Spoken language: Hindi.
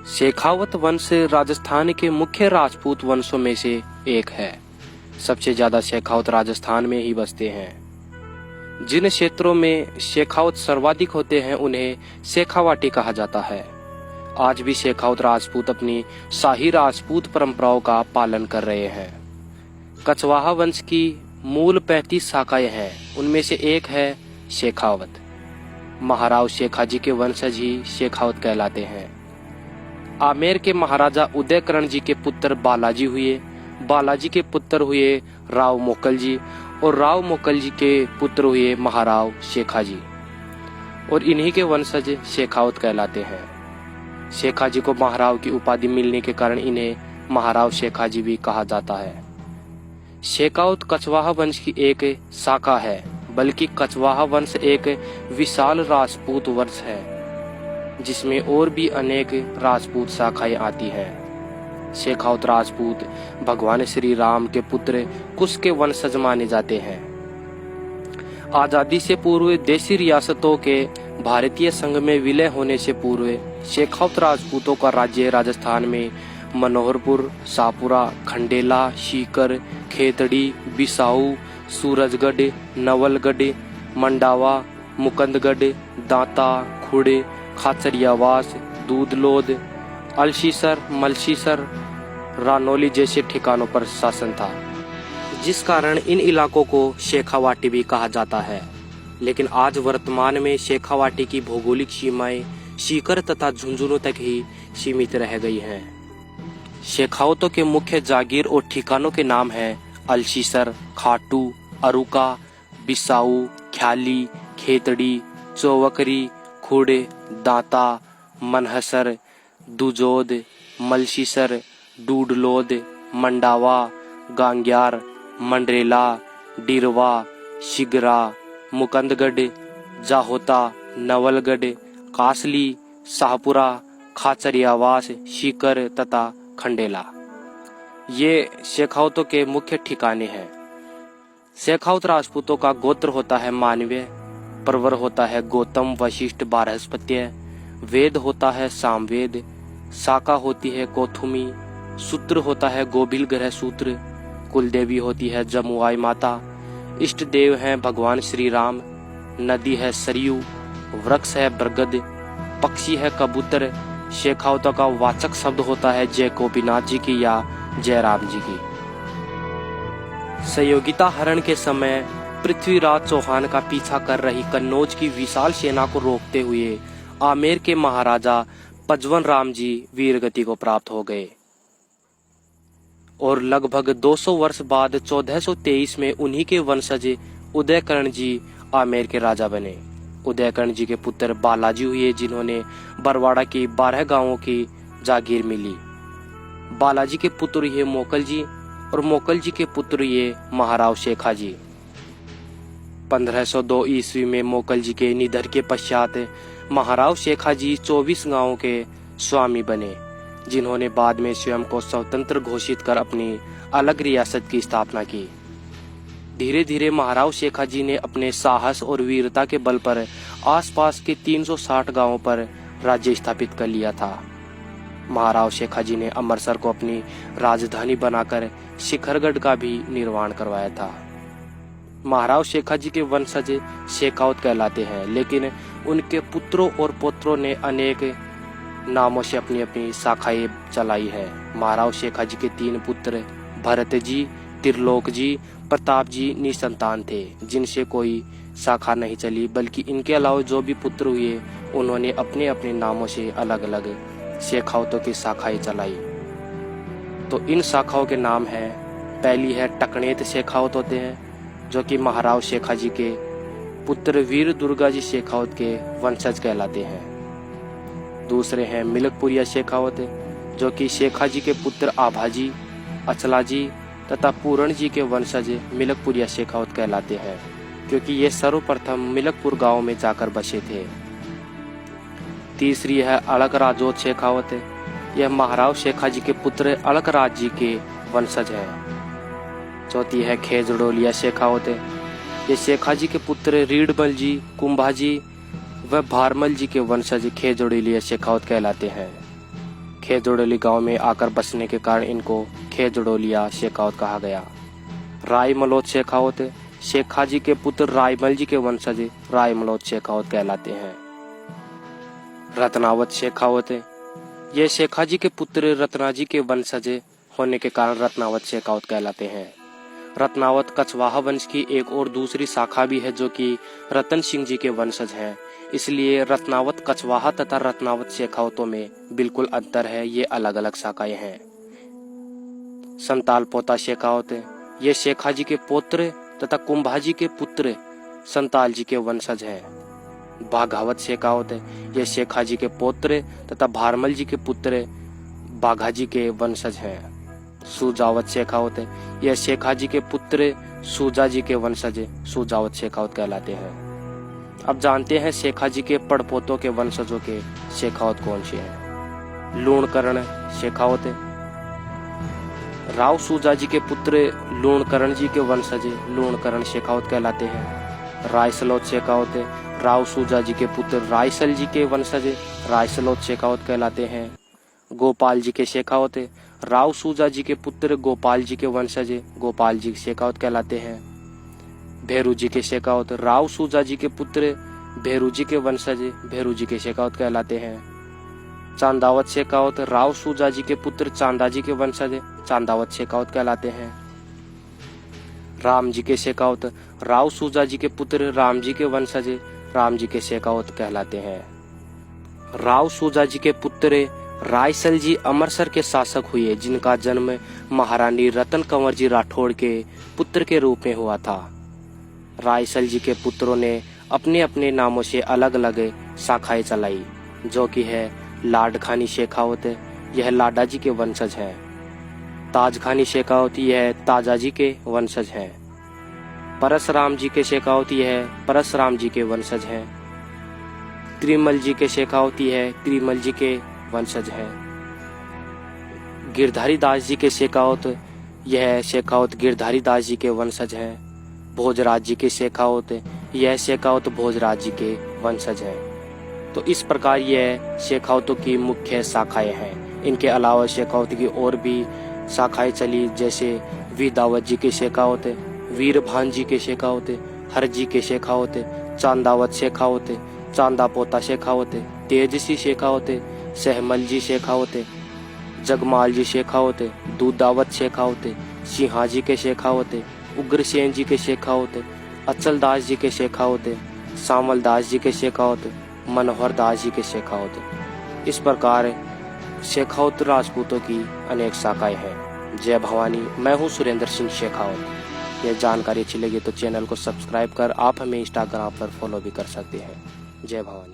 शेखावत वंश राजस्थान के मुख्य राजपूत वंशों में से एक है। सबसे ज्यादा शेखावत राजस्थान में ही बसते हैं। जिन क्षेत्रों में शेखावत सर्वाधिक होते हैं उन्हें शेखावाटी कहा जाता है। आज भी शेखावत राजपूत अपनी शाही राजपूत परंपराओं का पालन कर रहे हैं। कछवाहा वंश की मूल 35 शाखाएं हैं, उनमें से एक है शेखावत। महाराव शेखाजी के वंशज ही शेखावत कहलाते हैं। आमेर के महाराजा उदयकरण जी के पुत्र बालाजी हुए, बालाजी के पुत्र हुए राव मोकल जी, और राव मोकल जी के पुत्र हुए महाराव शेखाजी, और इन्हीं के वंशज शेखावत कहलाते हैं। शेखाजी को महाराव की उपाधि मिलने के कारण इन्हें महाराव शेखाजी भी कहा जाता है। शेखावत कछवाहा वंश की एक शाखा है, बल्कि कछवाहा वंश एक विशाल राजपूत वंश है जिसमें और भी अनेक राजपूत शाखाएं आती हैं। शेखावत राजपूत भगवान श्री राम के पुत्र कुश के वंशज माने जाते हैं। आजादी से पूर्व देशी रियासतों के भारतीय संघ में विलय होने से पूर्व शेखावत राजपूतों का राज्य राजस्थान में मनोहरपुर, शाहपुरा, खंडेला, सीकर, खेतड़ी, बिसाऊ, सूरजगढ़, नवलगढ़, मंडावा, मुकंदगढ़, दांता, खुड़े, खाचरियावास, दूधलोद, अलशीसर, मलशीसर, रानौली जैसे ठिकानों पर शासन था, जिस कारण इन इलाकों को शेखावाटी भी कहा जाता है। लेकिन आज वर्तमान में शेखावाटी की भौगोलिक सीमाएं सीकर तथा झुंझुनू तक ही सीमित रह गई हैं। शेखावतों के मुख्य जागीर और ठिकानों के नाम हैं अलशीसर, खाटू, अरुका, बिसाऊ, ख्याली, खेतड़ी, चौवकरी, खुड़े, दांता, मनहसर, दुजोद, मलशीसर, डूडलोद, मंडावा, गांग्यार, मंडरेला, डिरवा, शिगरा, मुकंदगढ़, जाहोता, नवलगढ़, कासली, शाहपुरा, खाचरियावास, सीकर तथा खंडेला ये शेखावतों के मुख्य ठिकाने हैं। शेखावत राजपूतों का गोत्र होता है मानवीय, परवर होता है गौतम, वशिष्ठ, बारहस्पत्य, वेद होता है सामवेद, शाखा होती है कौथुमी, सूत्र होता है गोभिल ग्रह सूत्र, कुलदेवी होती है जमुआई माता, इष्ट देव हैं भगवान श्री राम, नदी है सरयू, वृक्ष है बरगद, पक्षी है कबूतर। शेखावतों का वाचक शब्द होता है जय गोपीनाथ जी की या जय राम जी की। सहयोगिता हरण के समय पृथ्वीराज चौहान का पीछा कर रही कन्नौज की विशाल सेना को रोकते हुए आमेर के महाराजा पजवन राम जी वीरगति को प्राप्त हो गए, और लगभग 200 वर्ष बाद 1423 में उन्हीं के वंशज उदयकरण जी आमेर के राजा बने। उदयकरण जी के पुत्र बालाजी हुए, जिन्होंने बरवाड़ा की 12 गांवों की जागीर मिली। बालाजी के पुत्र ये मोकल जी, और मोकल जी के पुत्र ये महाराव शेखाजी। 1502 ईस्वी में मोकल जी के निधन के पश्चात महाराव शेखाजी 24 गांवों के स्वामी बने, जिन्होंने बाद में स्वयं को स्वतंत्र घोषित कर अपनी अलग रियासत की स्थापना की। धीरे धीरे महाराव शेखाजी ने अपने साहस और वीरता के बल पर आसपास के 360 गांवों पर राज्य स्थापित कर लिया था। महाराव शेखाजी ने अमृतसर को अपनी राजधानी बनाकर शिखरगढ़ का भी निर्माण करवाया था। महाराव शेखाजी के वंशज शेखावत कहलाते हैं, लेकिन उनके पुत्रों और पौत्रों ने अनेक नामों से अपनी अपनी शाखाएं चलाई है। महाराव शेखाजी के 3 पुत्र भरत जी, त्रिलोक जी, प्रताप जी निसंतान थे, जिनसे कोई शाखा नहीं चली, बल्कि इनके अलावा जो भी पुत्र हुए उन्होंने अपने अपने नामों से अलग अलग शेखावतों की शाखाएं चलाई। तो इन शाखाओं के नाम हैं, पहली है टकनेत शेखावत होते हैं, जो कि महाराव शेखाजी के पुत्र वीर दुर्गा जी शेखावत के वंशज कहलाते हैं। दूसरे हैं मिलकपुरिया शेखावत, जो कि शेखाजी के पुत्र आभाजी, अचलाजी तथा पूरण जी के वंशज मिलकपुरिया शेखावत कहलाते हैं, क्योंकि ये सर्वप्रथम मिलकपुर गांव में जाकर बसे थे। तीसरी है अलक राजोत शेखावत, यह महाराव शेखाजी के पुत्र अलकराज जी के वंशज हैं। चौथी है खेजड़ोलिया शेखावत, ये शेखाजी के पुत्र रीडमल जी, कुंभाजी व भारमल जी के वंशज खेजड़ोलिया शेखावत कहलाते हैं। खेजड़ोली गांव में आकर बसने के कारण इनको खेजड़ोलिया शेखावत कहा गया। राय मलोद शेखावत शेखा जी के पुत्र रायमल जी के वंशज राय मलोद शेखावत कहलाते हैं। रत्नावत शेखावत ये शेखा जी के पुत्र रत्ना जी के वंशज होने के कारण रत्नावत शेखावत कहलाते हैं। रत्नावत कछवाहा वंश की एक और दूसरी शाखा भी है जो कि रतन सिंह जी के वंशज हैं। इसलिए रत्नावत कछवाहा तथा रत्नावत शेखावतों में बिल्कुल अंतर है, ये अलग अलग शाखाएं हैं। संताल पोता शेखावत ये शेखा जी के पौत्र तथा कुंभा जी के पुत्र संताल जी के वंशज हैं। बाघावत शेखावत ये शेखा जी के पौत्र तथा भारमल जी के पुत्र बाघा जी के वंशज हैं। सुजावत शेखावत यह शेखा जी के पुत्र सुजा जी के वंशज सुजावत शेखावत कहलाते हैं। अब जानते हैं शेखा जी के पड़पोतों के वंशजों के शेखावत कौन से हैं। लूणकरण शेखावत राव सुजा जी के पुत्र लूणकरण जी के वंशज लूणकरण शेखावत कहलाते हैं। रायसलोत शेखावत राव सुजा जी के पुत्र रायसल जी के वंशज रायसलोत शेखावत कहलाते हैं। गोपाल जी के शेखावत राव सुजा जी के पुत्र गोपाल जी के वंशज गोपाल जी शेखावत कहलाते हैं। भेरू जी के शेखावत राव सुजा जी के पुत्र भेरू जी के वंशज भेरू जी के शेखावत कहलाते हैं। चांदावत शेखावत राव सुजा जी के पुत्र चांदा जी के वंशज चांदावत शेखावत कहलाते हैं। राम जी के शेखावत राव सुजा जी के पुत्र राम जी के वंशज राम जी के शेखावत कहलाते हैं। राव सुजा जी के पुत्र रायसल जी अमरसर के शासक हुए, जिनका जन्म महारानी रतन कंवर जी राठौड़ के पुत्र के रूप में हुआ था। रायसल जी के पुत्रों ने अपने अपने नामों से अलग अलग शाखाएं चलाई, जो कि है लाडखानी शेखावत यह लाडा जी के वंशज हैं। ताजखानी शेखावत यह ताजा जी के वंशज हैं। परसराम जी के शेखावत यह परसराम जी के वंशज हैं। त्रिमल जी के शेखावत यह त्रिमल जी के वंशज हैं। गिरधारी दास जी के शेखावत यह शेखावत गिरधारी दास जी के वंशज हैं। भोजराज जी के शेखावत यह शेखावत भोजराज जी के वंशज हैं। तो इस प्रकार यह शेखावतों की मुख्य शाखाएं हैं। इनके अलावा शेखावत की और भी शाखाएं चली, जैसे वीदावत जी के शेखावत वीरभान जी के शेखावत हर जी के शेखावत चांदावत शेखावत चांदा पोता शेखावत तेजसी शेखावत सहमल जी शेखावत जगमाल जी शेखावत दूधावत शेखावत सिंहाजी के शेखावत उग्रसेन जी के शेखावत अचल दास जी के शेखावत सामल दास जी के शेखावत मनोहर दास जी के शेखावत। इस प्रकार शेखावत राजपूतों की अनेक शाखाएं हैं। जय भवानी। मैं हूं सुरेंद्र सिंह शेखावत। यह जानकारी अच्छी लगी तो चैनल को सब्सक्राइब कर आप हमें इंस्टाग्राम पर फॉलो भी कर सकते हैं। जय भवानी।